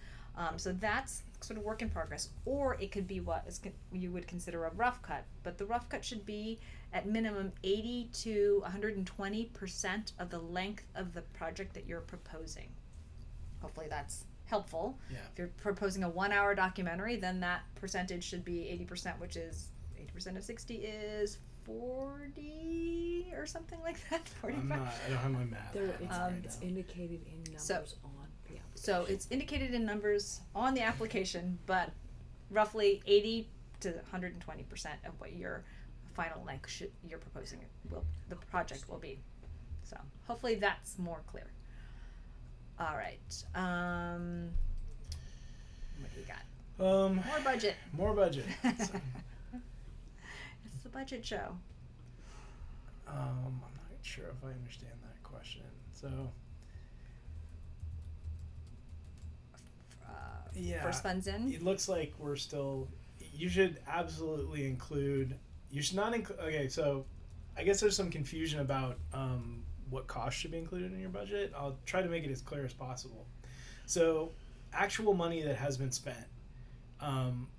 So that's sort of work in progress, or it could be what you would consider a rough cut, but the rough cut should be at minimum 80 to 120% of the length of the project that you're proposing. Hopefully that's helpful. Yeah. If you're proposing a 1 hour documentary, then that percentage should be 80%, which is 80% of 60 is 40 or something like that. 45. I don't have my math. It's indicated in numbers on the application. So it's indicated in numbers on the application, but roughly 80 to 120% of what your final length you're proposing the project will be. So hopefully that's more clear. All right. What do you got? More budget. More budget. It's the budget show. I'm not sure if I understand that question. So yeah, first funds in. It looks like we're still. You should absolutely include. You should not include. Okay, so I guess there's some confusion about what costs should be included in your budget. I'll try to make it as clear as possible. So, actual money that has been spent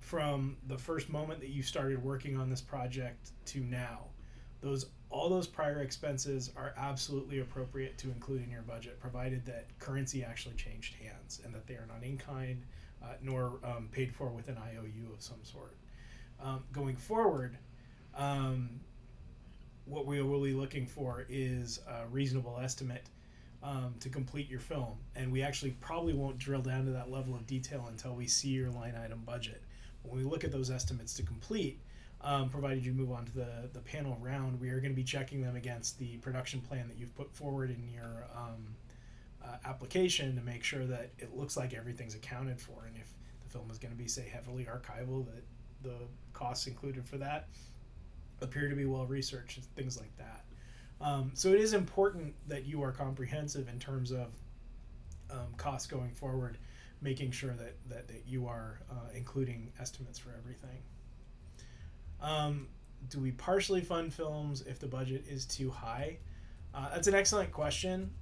from the first moment that you started working on this project to now, all those prior expenses are absolutely appropriate to include in your budget, provided that currency actually changed hands and that they are not in kind, nor paid for with an IOU of some sort. Going forward, what we are really looking for is a reasonable estimate to complete your film, and we actually probably won't drill down to that level of detail until we see your line item budget. When we look at those estimates to complete, provided you move on to the panel round, we are going to be checking them against the production plan that you've put forward in your application to make sure that it looks like everything's accounted for, and if the film is going to be, say, heavily archival, that the costs included for that appear to be well researched and things like that. So it is important that you are comprehensive in terms of costs going forward, making sure that you are including estimates for everything. Do we partially fund films if the budget is too high? That's an excellent question.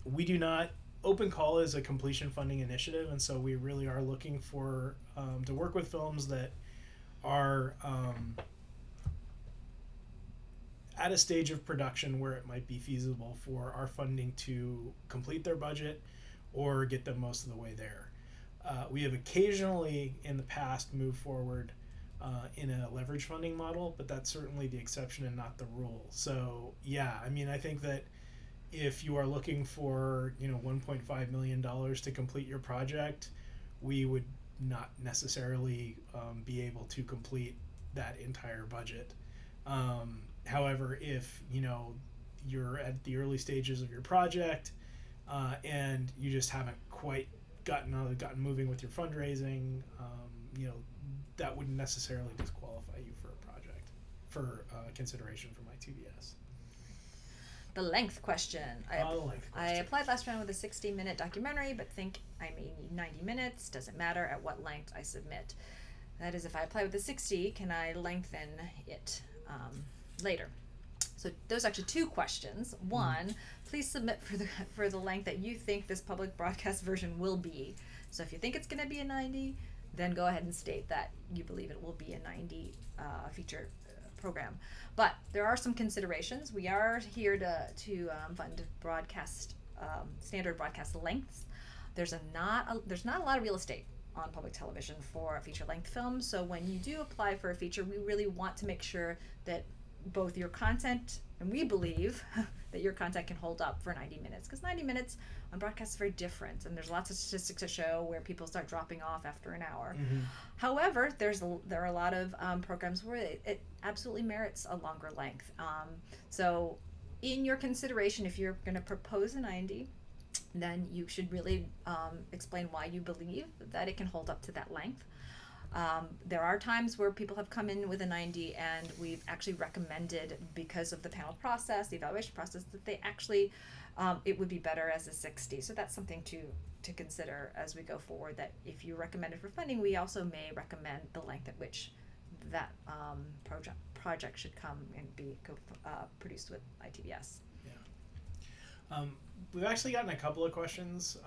We do not. Open Call is a completion funding initiative, and so we really are looking for to work with films that are at a stage of production where it might be feasible for our funding to complete their budget or get them most of the way there. We have occasionally in the past moved forward in a leverage funding model, but that's certainly the exception and not the rule. So yeah, I mean, I think that if you are looking for, $1.5 million to complete your project, we would not necessarily be able to complete that entire budget. However, if you're at the early stages of your project and you just haven't quite gotten moving with your fundraising, that wouldn't necessarily disqualify you for a project for consideration from ITVS. The length question. I I applied last round with a 60-minute documentary, but think I may need 90 minutes. Doesn't matter at what length I submit. That is, if I apply with a 60, can I lengthen it later? So those are actually two questions. One, please submit for the length that you think this public broadcast version will be. So if you think it's going to be a 90, then go ahead and state that you believe it will be a 90 feature program. But there are some considerations. We are here to fund broadcast standard broadcast lengths. There's not a lot of real estate on public television for a feature length film. So when you do apply for a feature, we really want to make sure that both your content, and we believe that your content can hold up for 90 minutes, because 90 minutes on broadcast is very different, and there's lots of statistics to show where people start dropping off after an hour. Mm-hmm. However, there are a lot of programs where it absolutely merits a longer length. So in your consideration, if you're going to propose a 90, then you should really explain why you believe that it can hold up to that length. There are times where people have come in with a 90 and we've actually recommended, because of the panel process, the evaluation process, that they actually, it would be better as a 60. So that's something to consider as we go forward, that if you recommend it for funding, we also may recommend the length at which that project should come and be produced with ITVS. Yeah. We've actually gotten a couple of questions,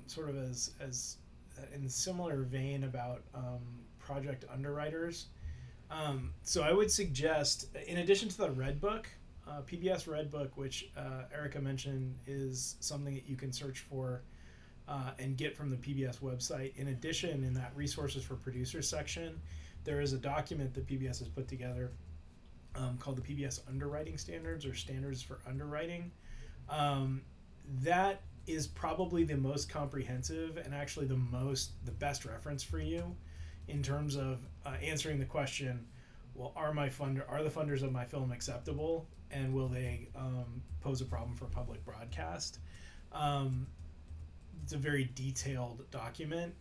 sort of as in similar vein about project underwriters. So I would suggest, in addition to the Red Book, PBS Red Book, which Erica mentioned, is something that you can search for and get from the PBS website. In addition, in that resources for producers section, there is a document that PBS has put together called the PBS Underwriting Standards, or Standards for Underwriting. That is probably the most comprehensive and actually the best reference for you in terms of answering the question, well, are the funders of my film acceptable, and will they pose a problem for public broadcast? It's a very detailed document,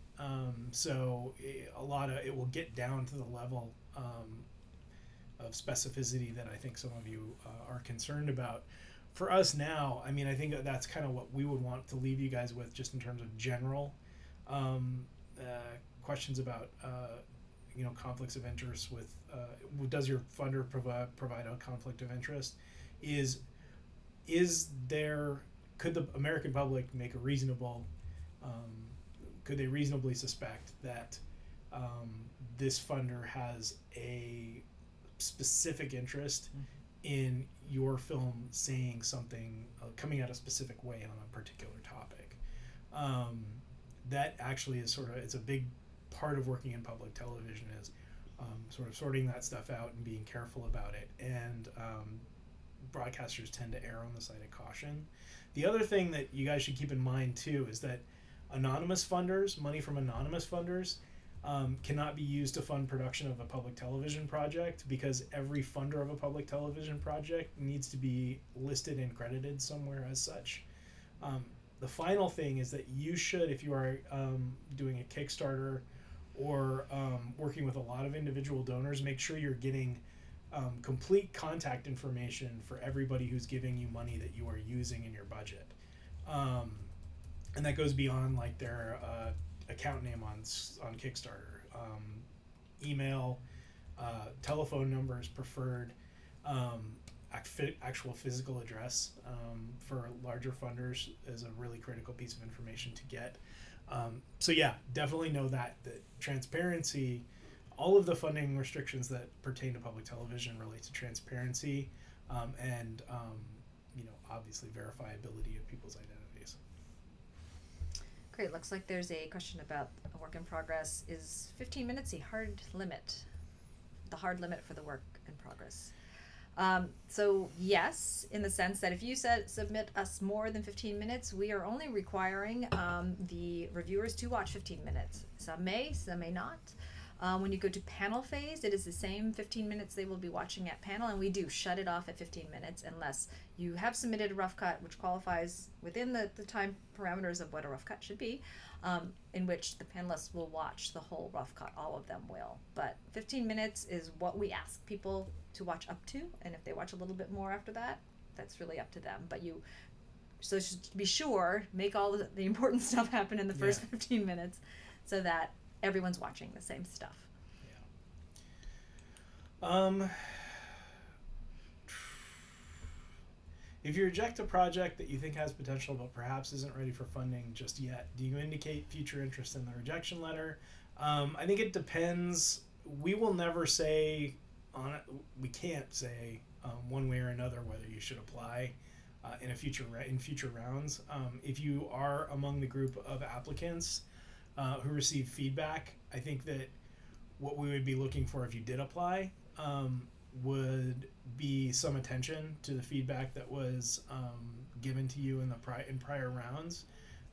so it will get down to the level of specificity that I think some of you are concerned about. For us now, I mean, I think that's kind of what we would want to leave you guys with, just in terms of general questions about conflicts of interest with does your funder provide a conflict of interest? Could the American public make a reasonable could they reasonably suspect that this funder has a specific interest in your film saying something, coming out a specific way on a particular topic? That actually is it's a big part of working in public television, is sort of sorting that stuff out and being careful about it. And broadcasters tend to err on the side of caution. The other thing that you guys should keep in mind too is that money from anonymous funders cannot be used to fund production of a public television project, because every funder of a public television project needs to be listed and credited somewhere as such. The final thing is that you should, if you are doing a Kickstarter or working with a lot of individual donors, make sure you're getting complete contact information for everybody who's giving you money that you are using in your budget. And that goes beyond like their account name on Kickstarter, email, telephone numbers preferred, actual physical address for larger funders is a really critical piece of information to get. So yeah, definitely know that transparency, all of the funding restrictions that pertain to public television relate to transparency and obviously verifiability of people's identities. Great. Looks like there's a question about a work in progress. Is 15 minutes the hard limit for the work in progress? So yes, in the sense that if you submit us more than 15 minutes, we are only requiring the reviewers to watch 15 minutes. Some may not. When you go to panel phase, it is the same 15 minutes they will be watching at panel, and we do shut it off at 15 minutes unless you have submitted a rough cut, which qualifies within the time parameters of what a rough cut should be, in which the panelists will watch the whole rough cut. All of them will. But 15 minutes is what we ask people to watch up to, and if they watch a little bit more after that, that's really up to them. But so just be sure, make all the important stuff happen in the first 15 minutes so that everyone's watching the same stuff. Yeah. If you reject a project that you think has potential but perhaps isn't ready for funding just yet, do you indicate future interest in the rejection letter? I think it depends. We will never say we can't say one way or another whether you should apply in future rounds. If you are among the group of applicants who receive feedback, I think that what we would be looking for if you did apply would be some attention to the feedback that was given to you in prior rounds.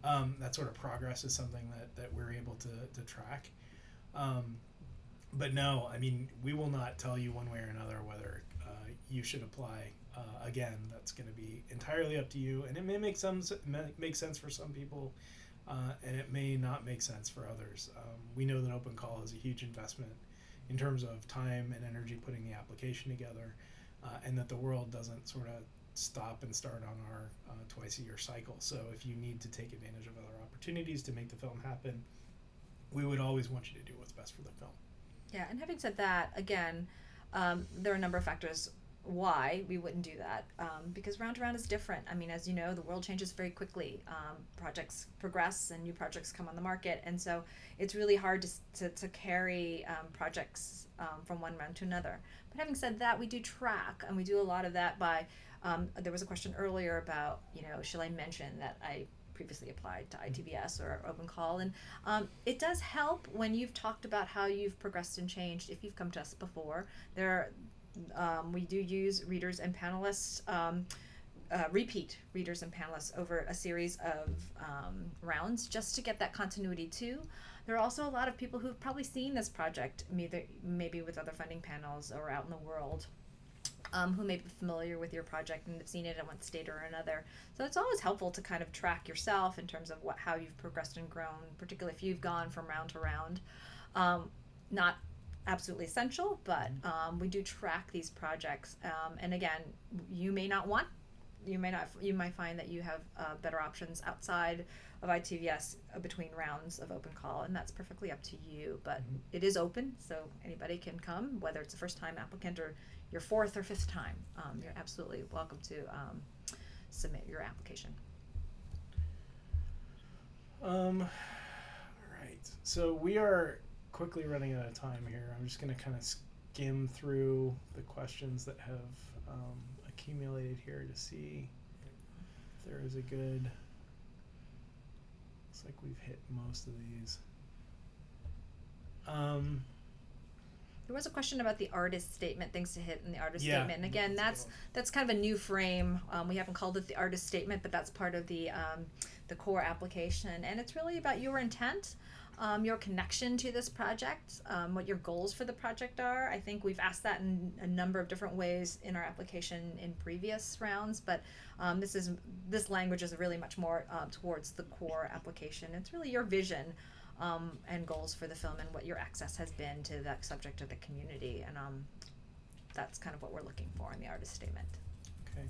That sort of progress is something that we're able to track. But no, I mean, we will not tell you one way or another whether you should apply. Again, that's going to be entirely up to you, and it may make sense for some people, and it may not make sense for others. We know that open call is a huge investment in terms of time and energy putting the application together, and that the world doesn't sort of stop and start on our twice-a-year cycle. So if you need to take advantage of other opportunities to make the film happen, we would always want you to do what's best for the film. Yeah, and having said that, again, there are a number of factors why we wouldn't do that, because round to round is different. I mean, as you know, the world changes very quickly. Projects progress and new projects come on the market, and so it's really hard to carry projects from one round to another. But having said that, we do track, and we do a lot of that by, there was a question earlier about, shall I mention that I previously applied to ITVS or Open Call, and it does help when you've talked about how you've progressed and changed. If you've come to us before, we do use readers and panelists, repeat readers and panelists over a series of rounds just to get that continuity too. There are also a lot of people who've probably seen this project, maybe with other funding panels or out in the world, who may be familiar with your project and have seen it in one state or another. So it's always helpful to kind of track yourself in terms of how you've progressed and grown, particularly if you've gone from round to round. Not absolutely essential, but we do track these projects. And again, you might find that you have better options outside of ITVS between rounds of Open Call, and that's perfectly up to you. But it is open, so anybody can come, whether it's a first-time applicant or your fourth or fifth time. You're absolutely welcome to submit your application. All right. So we are quickly running out of time here. I'm just going to kind of skim through the questions that have accumulated here to see if there is a good. Looks like we've hit most of these. There was a question about the artist statement, things to hit in the artist statement. And again, that's kind of a new frame. We haven't called it the artist statement, but that's part of the core application. And it's really about your intent, your connection to this project, what your goals for the project are. I think we've asked that in a number of different ways in our application in previous rounds, but this language is really much more towards the core application. It's really your vision and goals for the film and what your access has been to that subject or the community, and that's kind of what we're looking for in the artist statement. Okay.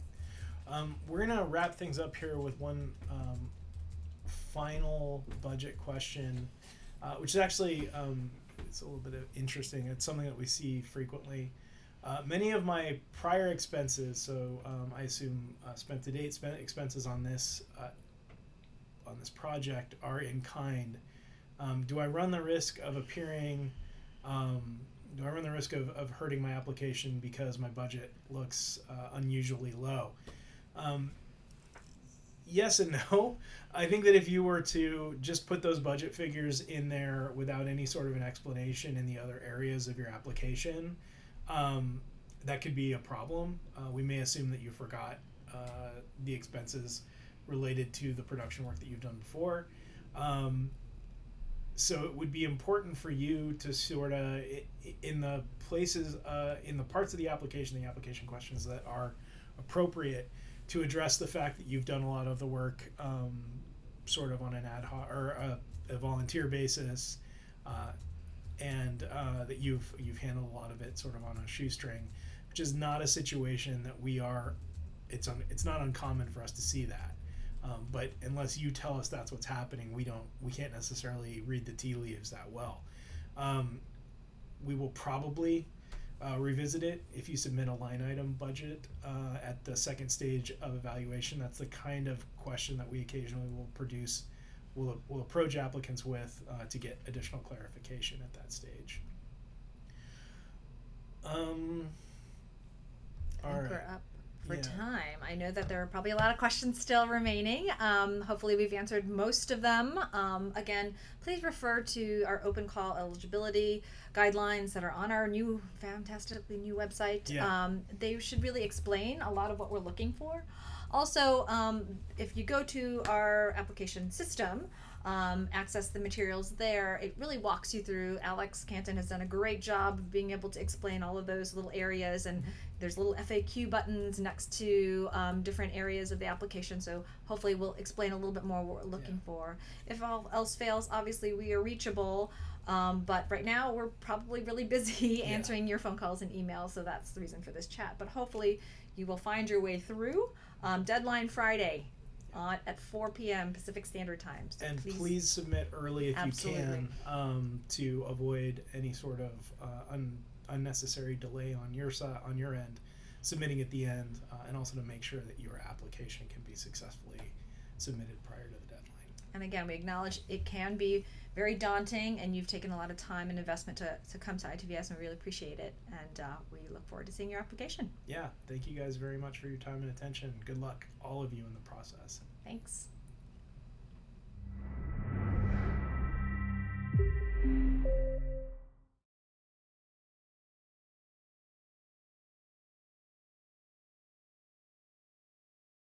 We're going to wrap things up here with one final budget question, which is actually it's a little bit interesting. It's something that we see frequently. Many of my prior expenses, so I assume spent-to-date expenses on this project, are in kind. Do I run the risk of appearing? Do I run the risk of hurting my application because my budget looks unusually low? Yes and no. I think that if you were to just put those budget figures in there without any sort of an explanation in the other areas of your application, that could be a problem. We may assume that you forgot the expenses related to the production work that you've done before. So it would be important for you to sort of, in the places, in the parts of the application questions that are appropriate, to address the fact that you've done a lot of the work sort of on an ad hoc or a volunteer basis, and that you've handled a lot of it sort of on a shoestring, which is not a situation that it's not uncommon for us to see that. But unless you tell us that's what's happening, we can't necessarily read the tea leaves that well. We will probably revisit it if you submit a line item budget at the second stage of evaluation. That's the kind of question that we occasionally will approach applicants with to get additional clarification at that stage. All right. We're up for time. I know that there are probably a lot of questions still remaining. Hopefully we've answered most of them. Again, please refer to our open call eligibility guidelines that are on our fantastically new website. They should really explain a lot of what we're looking for. Also, if you go to our application system, access the materials there, it really walks you through. Alex Canton has done a great job of being able to explain all of those little areas, and there's little FAQ buttons next to different areas of the application, so hopefully we'll explain a little bit more what we're looking for. If all else fails, obviously we are reachable, but right now we're probably really busy answering your phone calls and emails, so that's the reason for this chat. But hopefully you will find your way through. Deadline Friday at 4 p.m. Pacific Standard Time. So and please submit early if you can, to avoid any sort of unnecessary delay on your end, submitting at the end, and also to make sure that your application can be successfully submitted prior to the deadline. And again, we acknowledge it can be very daunting, and you've taken a lot of time and investment to come to ITVS, and we really appreciate it. And we look forward to seeing your application. Yeah, thank you guys very much for your time and attention. Good luck, all of you, in the process. Thanks.